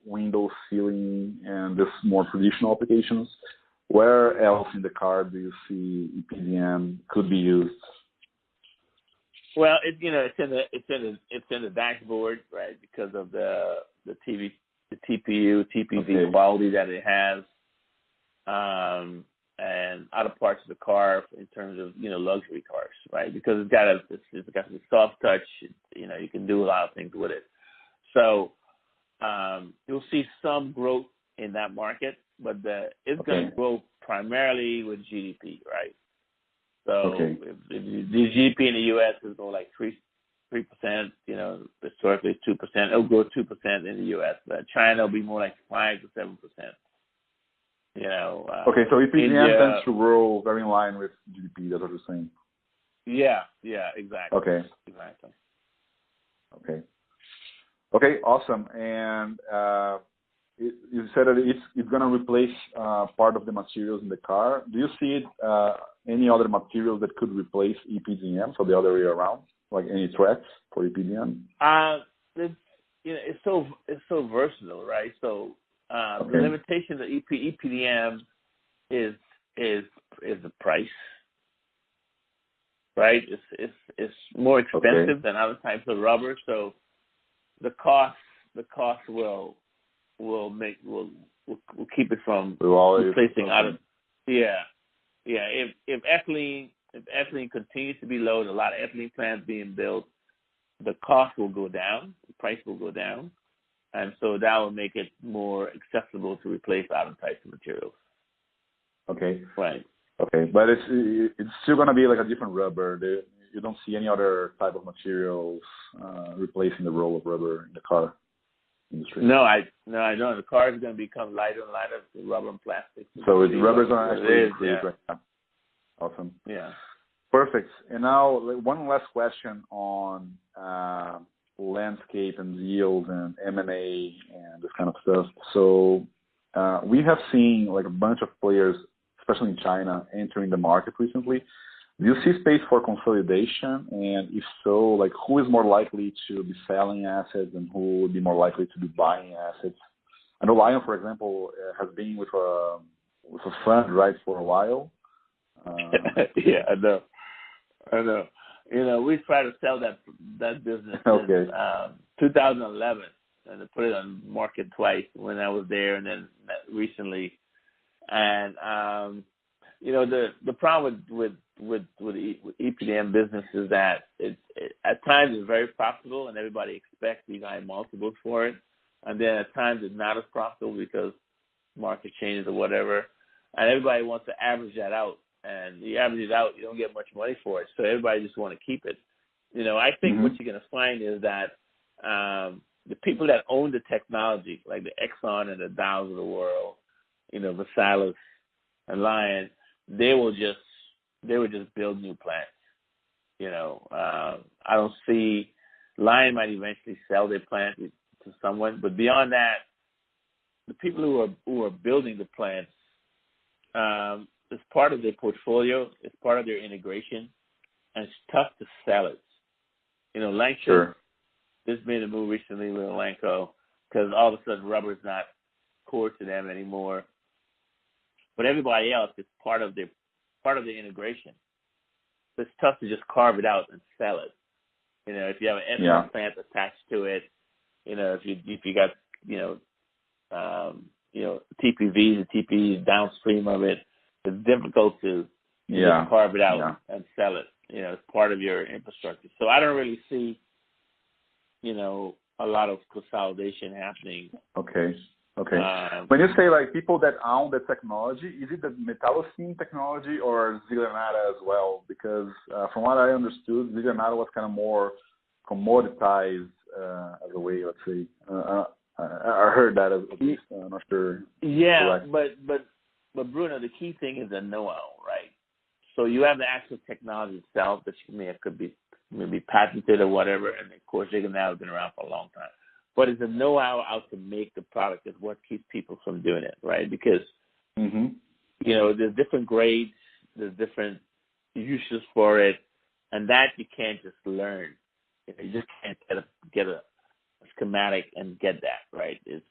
window sealing and this more traditional applications, where else in the car do you see EPDM could be used? Well, it's in the dashboard, right? Because of the TPU, TPV quality that it has, and other parts of the car in terms of luxury cars, right? Because it's got the soft touch. You can do a lot of things with it. So you'll see some growth in that market, but it's going to grow primarily with GDP, right? So if the GDP in the U.S. is going like 3%, historically 2%. It'll grow 2% in the U.S. But China will be more like 5 to 7%. So EPDM tends to grow very in line with GDP. That's what you're saying. Yeah, exactly. Exactly. Okay, awesome. And you said that it's going to replace part of the materials in the car. Do you see any other materials that could replace EPDM, so the other way around, like any threats for EPDM? It's so versatile, right? So the limitation of EPDM is the price, right? It's more expensive than other types of rubber, so the cost will keep it from replacing other. If ethylene continues to be low, and a lot of ethylene plants being built, the cost will go down, the price will go down, and so that will make it more accessible to replace other types of materials. Right. But it's still going to be like a different rubber. You don't see any other type of materials replacing the role of rubber in the car industry. No, I don't. The car is going to become lighter and lighter, rubber and plastic. So rubber's going to actually increase right now. Awesome. Yeah. Perfect. And now one last question on landscape and deals and M&A and this kind of stuff. So we have seen like a bunch of players, especially in China, entering the market recently. Do you see space for consolidation? And if so, like who is more likely to be selling assets and who would be more likely to be buying assets? I know Lion, for example, has been with a fund, right, for a while. Yeah, I know. We tried to sell that business in 2011 and to put it on market twice when I was there and then recently. And the problem with EPDM business is that it at times is very profitable and everybody expects these high multiples for it, and then at times it's not as profitable because market changes or whatever, and everybody wants to average that out. And you average it out, you don't get much money for it, so everybody just want to keep it. I think what you're going to find is that the people that own the technology, like the Exxon and the Dows of the world, Versailles and Lion, they will just build new plants. I don't see Lion might eventually sell their plant to someone, but beyond that, the people who are building the plants, it's part of their portfolio, it's part of their integration, and it's tough to sell it. Lanco, there's been a move recently with Lanco because all of a sudden rubber is not core to them anymore. But everybody else is part of the integration. So it's tough to just carve it out and sell it. If you have an ethanol plant attached to it, if you got TPVs and TPEs downstream of it, it's difficult to just carve it out and sell it. It's part of your infrastructure. So I don't really see a lot of consolidation happening. Okay. When you say like people that own the technology, is it the metallocene technology or Ziggler-Natta as well? Because from what I understood, Ziggler-Natta was kind of more commoditized as a way, let's say. I heard that at least. I'm not sure. Yeah, but Bruno, the key thing is the know-how, right? So you have the actual technology itself that could be maybe patented or whatever, and of course Ziggler-Natta has been around for a long time. But it's the know-how how to make the product is what keeps people from doing it, right? Because there's different grades, there's different uses for it, and that you can't just learn. You just can't get a schematic and get that, right? It's